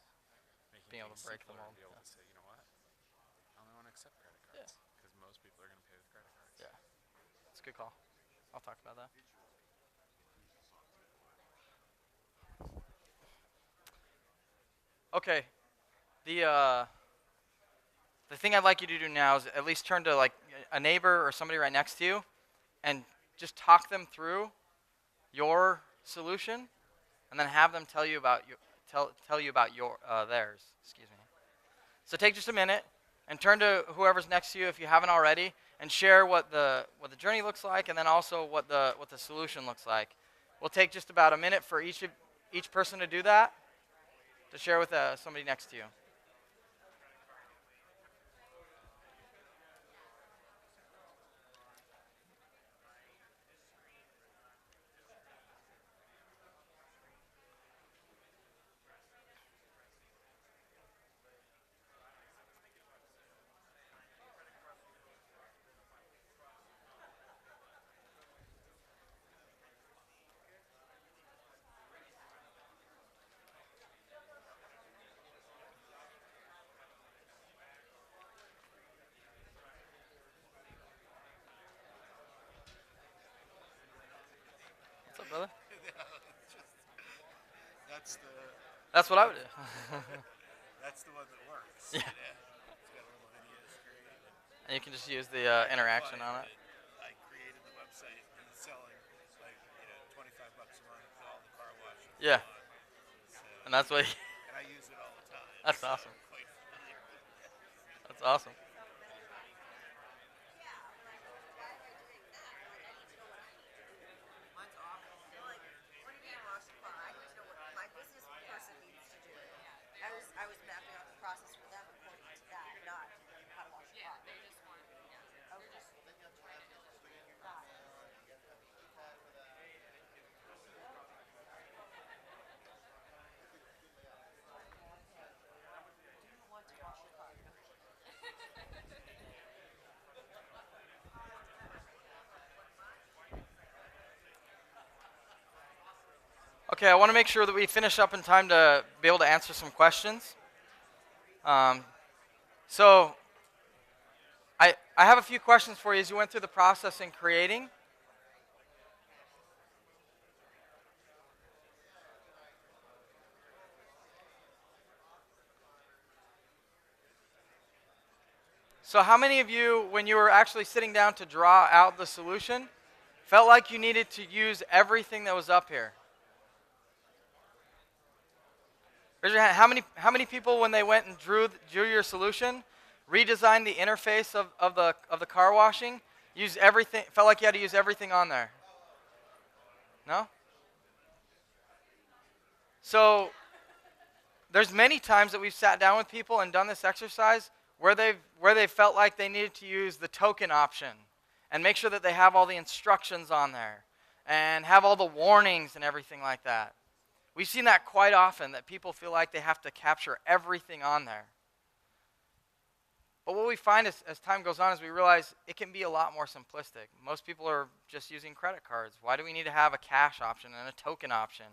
making Being able things to break the simpler and mold. be able Yeah. to say, you know what, I only want to accept credit Yeah. cards because most people are going to pay with credit cards. Yeah. It's a good call. I'll talk about that. Okay. The thing I'd like you to do now is at least turn to like a neighbor or somebody right next to you and just talk them through your solution and then have them tell you about your theirs. Excuse me. So take just a minute and turn to whoever's next to you if you haven't already and share what the journey looks like and then also what the solution looks like. We'll take just about a minute for each person to do that to share with somebody next to you. up, brother? That's the That's what I would do. that's the one that works. Yeah. It's got a little video screen. And you can just use the interaction on it. I created the website and it's selling like $25 a month for all the car washes. Yeah. So, And that's what. and I use it all the time. That's so awesome. I'm quite familiar with it. That's awesome. Mine's awful. Like, what do you mean wash the car? I need to know what my business person needs to do. I was mapping out the process for them according to that, not how to wash the car. They just want, okay. Got it. Do you want to wash your car? Okay, I want to make sure that we finish up in time to be able to answer some questions. So I have a few questions for you as you went through the process in creating. So how many of you, when you were actually sitting down to draw out the solution, felt like you needed to use everything that was up here? Raise your hand. How many people, when they went and drew your solution, redesigned the interface of the car washing, used everything, felt like you had to use everything on there? No? So there's many times that we've sat down with people and done this exercise where they've felt like they needed to use the token option and make sure that they have all the instructions on there and have all the warnings and everything like that. We've seen that quite often, that people feel like they have to capture everything on there. But what we find as time goes on is we realize it can be a lot more simplistic. Most people are just using credit cards. Why do we need to have a cash option and a token option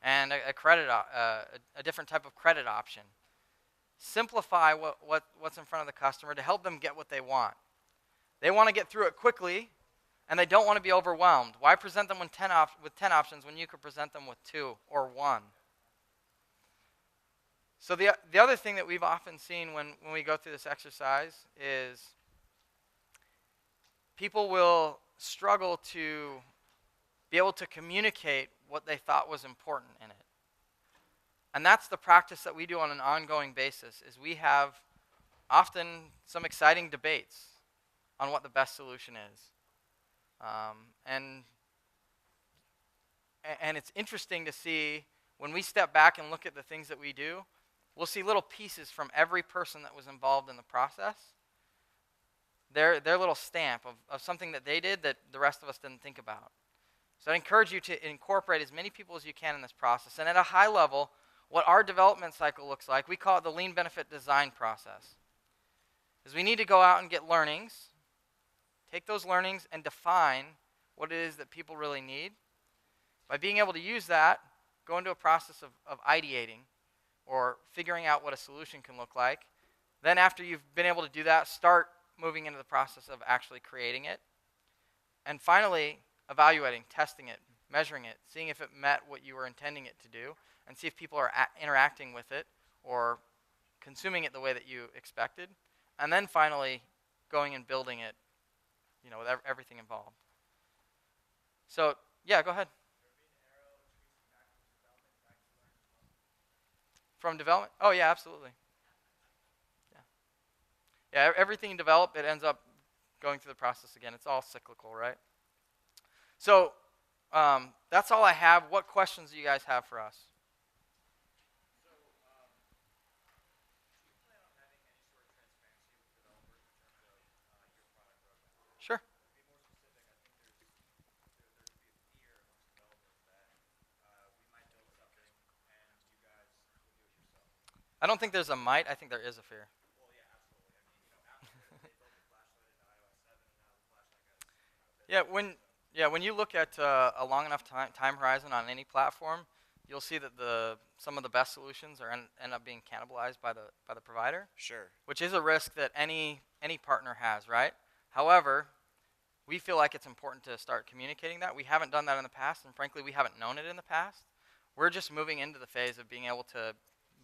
and a different type of credit option? Simplify what's in front of the customer to help them get what they want. They want to get through it quickly, and they don't want to be overwhelmed. Why present them with 10 options when you could present them with 2 or 1? So the other thing that we've often seen when we go through this exercise is people will struggle to be able to communicate what they thought was important in it. And that's the practice that we do on an ongoing basis, is we have often some exciting debates on what the best solution is. And it's interesting to see when we step back and look at the things that we do, we'll see little pieces from every person that was involved in the process. Their little stamp of something that they did that the rest of us didn't think about. So I encourage you to incorporate as many people as you can in this process. And at a high level, what our development cycle looks like, we call it the lean benefit design process. Is we need to go out and get learnings, take those learnings and define what it is that people really need. By being able to use that, go into a process of ideating or figuring out what a solution can look like. Then after you've been able to do that, start moving into the process of actually creating it. And finally, evaluating, testing it, measuring it, seeing if it met what you were intending it to do, and see if people are interacting with it or consuming it the way that you expected. And then finally, going and building it, with everything involved. So, yeah, go ahead. From development? Oh, yeah, absolutely. Yeah, everything you develop, it ends up going through the process again. It's all cyclical, right? So, that's all I have. What questions do you guys have for us? Sure. I don't think there's a might. I think there is a fear. When you look at a long enough time horizon on any platform, you'll see that some of the best solutions end up being cannibalized by the provider. Sure. Which is a risk that any partner has, right? However, we feel like it's important to start communicating that. We haven't done that in the past, and frankly, we haven't known it in the past. We're just moving into the phase of being able to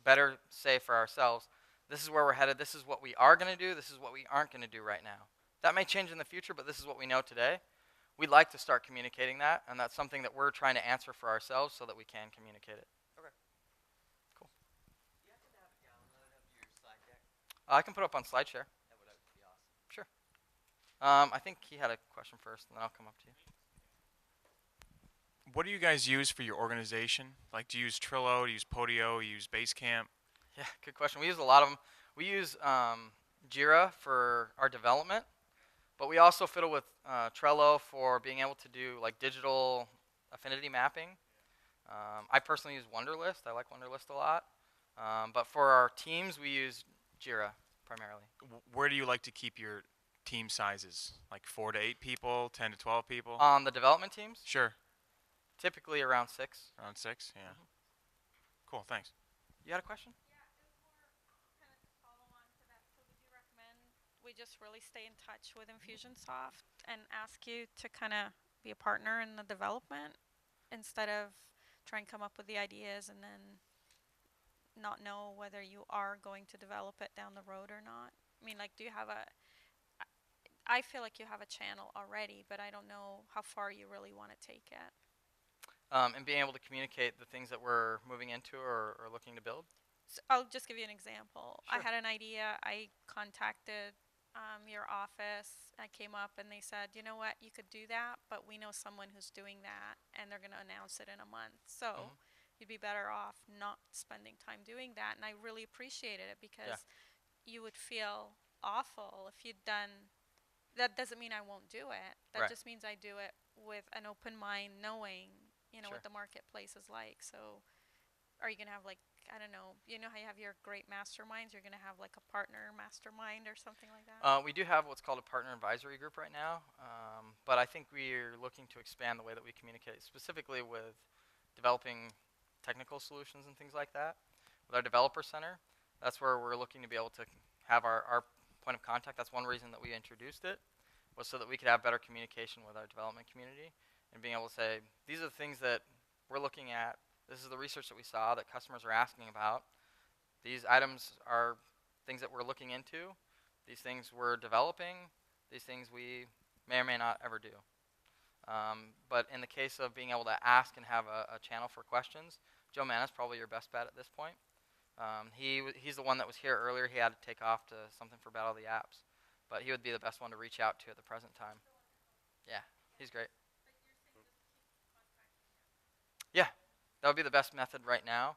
better say for ourselves, this is where we're headed, this is what we are going to do, this is what we aren't going to do right now. That may change in the future, but this is what we know today. We'd like to start communicating that, and that's something that we're trying to answer for ourselves so that we can communicate it. Okay. Cool. Do you happen to have a download of your slide deck? I can put up on SlideShare. That would be awesome. Sure. I think he had a question first, and then I'll come up to you. What do you guys use for your organization? Like, do you use Trello, do you use Podio, you use Basecamp? Yeah, good question. We use a lot of them. We use Jira for our development, but we also fiddle with Trello for being able to do like digital affinity mapping. I personally use Wunderlist. I like Wunderlist a lot. But for our teams, we use Jira primarily. Where do you like to keep your team sizes? Like 4 to 8 people, 10 to 12 people? On the development teams, Sure. typically around 6. Around 6? Yeah. Cool, thanks. You had a question? Yeah, it was more kind of to follow on to that. So would you recommend we just really stay in touch with Infusionsoft and ask you to kind of be a partner in the development instead of try and come up with the ideas and then not know whether you are going to develop it down the road or not? I mean, like, do you have I feel like you have a channel already, but I don't know how far you really want to take it. And being able to communicate the things that we're moving into or looking to build. So I'll just give you an example. I Sure. had an idea. I contacted your office. I came up and they said, you know what, you could do that, but we know someone who's doing that and they're going to announce it in a month. So you'd be better off not spending time doing that. And I really appreciated it because you would feel awful if you'd done. That doesn't mean I won't do it. That Right. just means I do it with an open mind, knowing, you know, Sure. what the marketplace is like. So are you going to have like, I don't know, you know how you have your great masterminds? You're going to have like a partner mastermind or something like that? We do have what's called a partner advisory group right now, but I think we're looking to expand the way that we communicate, specifically with developing technical solutions and things like that. With our developer center, that's where we're looking to be able to have our point of contact. That's one reason that we introduced it, was so that we could have better communication with our development community and being able to say, these are the things that we're looking at. This is the research that we saw that customers are asking about. These items are things that we're looking into. These things we're developing. These things we may or may not ever do. But in the case of being able to ask and have a channel for questions, Joe Mann is probably your best bet at this point. He's the one that was here earlier. He had to take off to something for Battle of the Apps. But he would be the best one to reach out to at the present time. Yeah, he's great. Yeah, that would be the best method right now.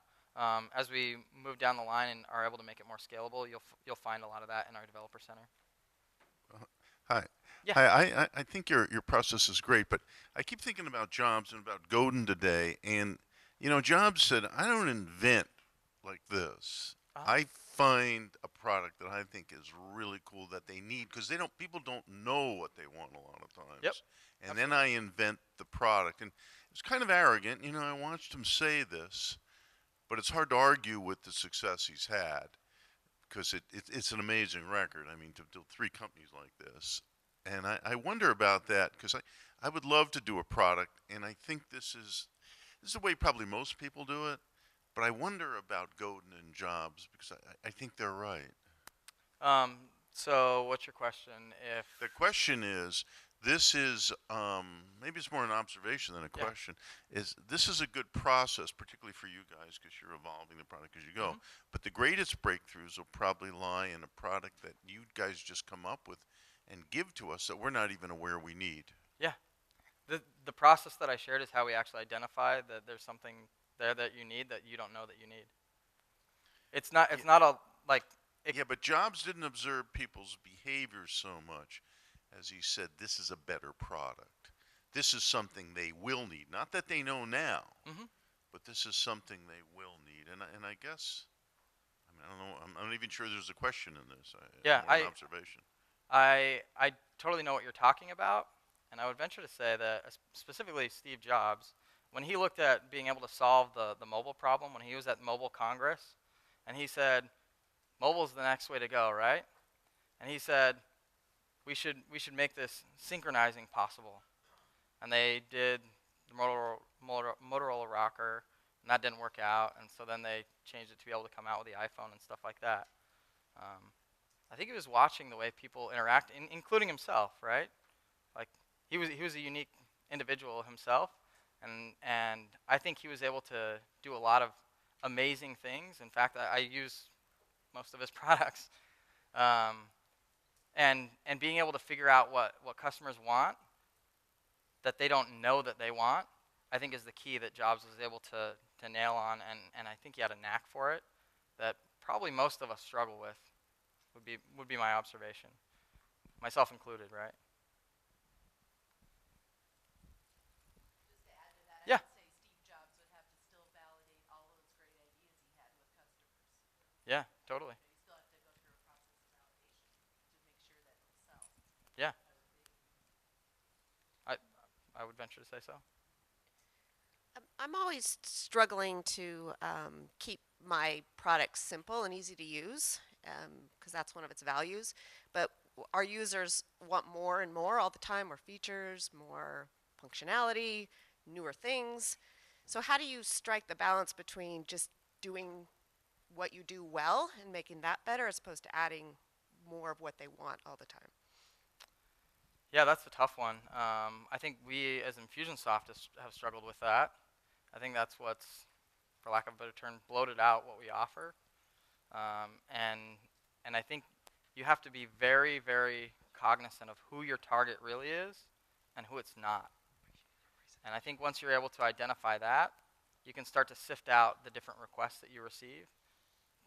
As we move down the line and are able to make it more scalable, you'll find a lot of that in our developer center. Hi. Yeah. Hi, I think your process is great, but I keep thinking about Jobs and about Godin today. And, you know, Jobs said, I don't invent like this. I find a product that I think is really cool that they need because people don't know what they want a lot of times. Yep. And then I invent the product. And it's kind of arrogant. You know, I watched him say this, but it's hard to argue with the success he's had because it's an amazing record. I mean, to build 3 companies like this. And I wonder about that because I would love to do a product, and I think this is the way probably most people do it. But I wonder about Godin and Jobs because I think they're right. So what's your question? The question is, this is, maybe it's more an observation than a question, is this is a good process, particularly for you guys because you're evolving the product as you go. But the greatest breakthroughs will probably lie in a product that you guys just come up with and give to us that we're not even aware we need. Yeah. The process that I shared is how we actually identify that there's something there that you need that you don't know that you need. It's not a like. Yeah, but Jobs didn't observe people's behaviors so much as he said, this is a better product. This is something they will need. Not that they know now, but this is something they will need. And I guess, I mean, I don't know, I'm not even sure there's a question in this. Yeah, more an observation. I totally know what you're talking about, and I would venture to say that specifically Steve Jobs, when he looked at being able to solve the mobile problem, when he was at Mobile Congress, and he said, mobile's the next way to go, right? And he said, we should make this synchronizing possible. And they did the Motorola rocker, and that didn't work out. And so then they changed it to be able to come out with the iPhone and stuff like that. I think he was watching the way people interact, including himself, right? Like he was a unique individual himself, and I think he was able to do a lot of amazing things. In fact, I use most of his products, and being able to figure out what customers want that they don't know that they want, I think is the key that Jobs was able to nail on, and I think he had a knack for it that probably most of us struggle with. Would be my observation, myself included, right? Just to add to that, Yeah. I would say Steve Jobs would have to still validate all those great ideas he had with customers. Yeah, totally. You still have to go through a process of validation to make sure that it'll sell. Yeah. I would venture to say so. I'm always struggling to keep my products simple and easy to use because that's one of its values. But our users want more and more all the time, more features, more functionality, newer things. So how do you strike the balance between just doing what you do well and making that better as opposed to adding more of what they want all the time? Yeah, that's a tough one. I think we as Infusionsoft have struggled with that. I think that's what's, for lack of a better term, bloated out what we offer. And I think you have to be very, very cognizant of who your target really is and who it's not. And I think once you're able to identify that, you can start to sift out the different requests that you receive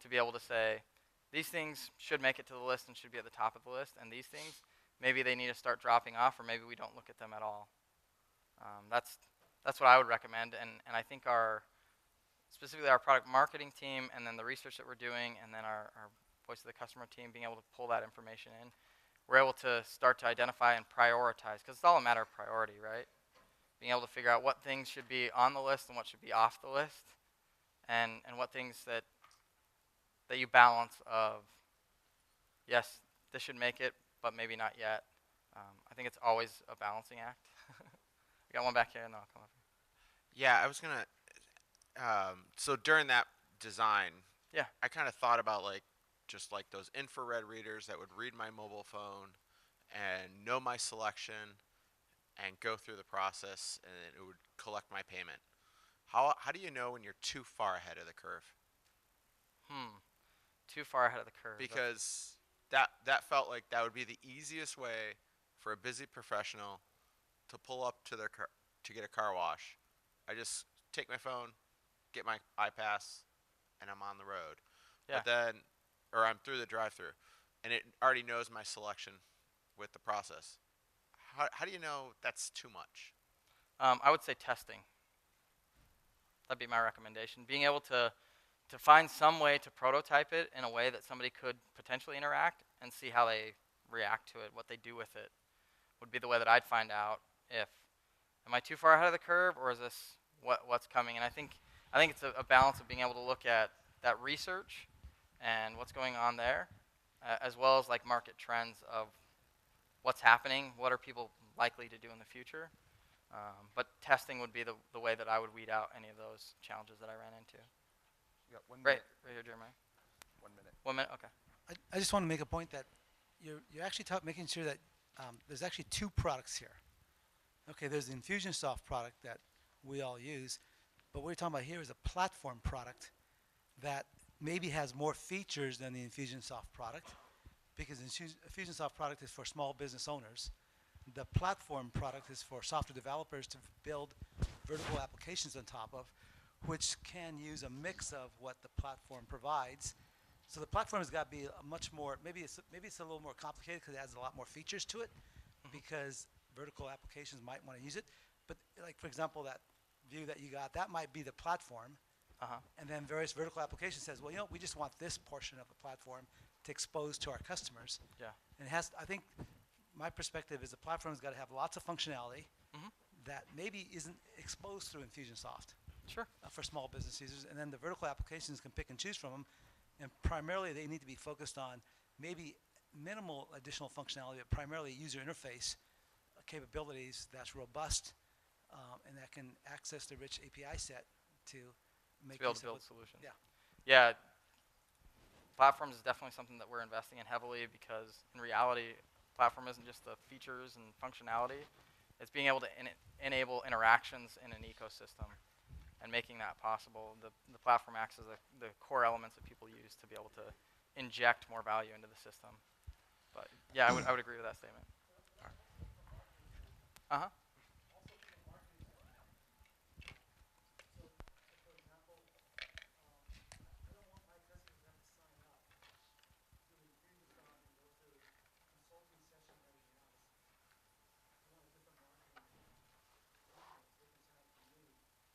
to be able to say, these things should make it to the list and should be at the top of the list, and these things, maybe they need to start dropping off, or maybe we don't look at them at all. That's what I would recommend, and I think specifically our product marketing team, and then the research that we're doing, and then our voice of the customer team being able to pull that information in, we're able to start to identify and prioritize, because it's all a matter of priority, right? Being able to figure out what things should be on the list and what should be off the list, and what things that you balance of, yes, this should make it, but maybe not yet. I think it's always a balancing act. We got one back here, and then I'll come up here. Yeah, I was gonna. So during that design, Yeah. I kind of thought about just like those infrared readers that would read my mobile phone and know my selection and go through the process, and it would collect my payment. How do you know when you're too far ahead of the curve? Too far ahead of the curve. Because that felt like that would be the easiest way for a busy professional to pull up to their car to get a car wash. I just take my phone, get my iPass, and I'm on the road. Yeah. But then, or I'm through the drive-through, and it already knows my selection with the process. How do you know that's too much? I would say testing. That'd be my recommendation. Being able to find some way to prototype it in a way that somebody could potentially interact and see how they react to it, what they do with it, would be the way that I'd find out if, am I too far ahead of the curve, or is this what's coming? And I think it's a balance of being able to look at that research and what's going on there, as well as like market trends of what's happening, what are people likely to do in the future. But testing would be the way that I would weed out any of those challenges that I ran into. You got 1 Right, minute. right here, Jeremiah. 1 minute. 1 minute, okay. I just want to make a point that you're actually making sure that there's actually two products here. Okay, there's the Infusionsoft product that we all use, but what we're talking about here is a platform product that maybe has more features than the Infusionsoft product, because the Infusionsoft product is for small business owners. The platform product is for software developers to build vertical applications on top of, which can use a mix of what the platform provides. So the platform has got to be a much more, maybe it's a little more complicated because it has a lot more features to it, because vertical applications might want to use it. But like, for example, that view that you got, that might be the platform. And then various vertical applications says, well, we just want this portion of the platform to expose to our customers. Yeah. And I think my perspective is the platform's got to have lots of functionality that maybe isn't exposed through Infusionsoft. Sure. For small business users, and then the vertical applications can pick and choose from them, and primarily they need to be focused on maybe minimal additional functionality, but primarily user interface capabilities that's robust and that can access the rich API set to make To be able use to of build it. solutions. Yeah. Yeah, platforms is definitely something that we're investing in heavily because in reality, platform isn't just the features and functionality. It's being able to enable interactions in an ecosystem and making that possible. The platform acts as the core elements that people use to be able to inject more value into the system. But yeah, I would agree with that statement. Uh-huh.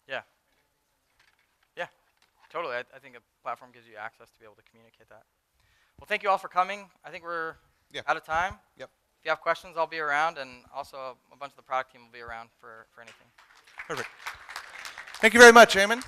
Yeah. Yeah, totally. I think a platform gives you access to be able to communicate that. Well, thank you all for coming. I think we're Yeah. out of time. Yep. If you have questions, I'll be around, and also a bunch of the product team will be around for anything. Perfect. Thank you very much, Ammon.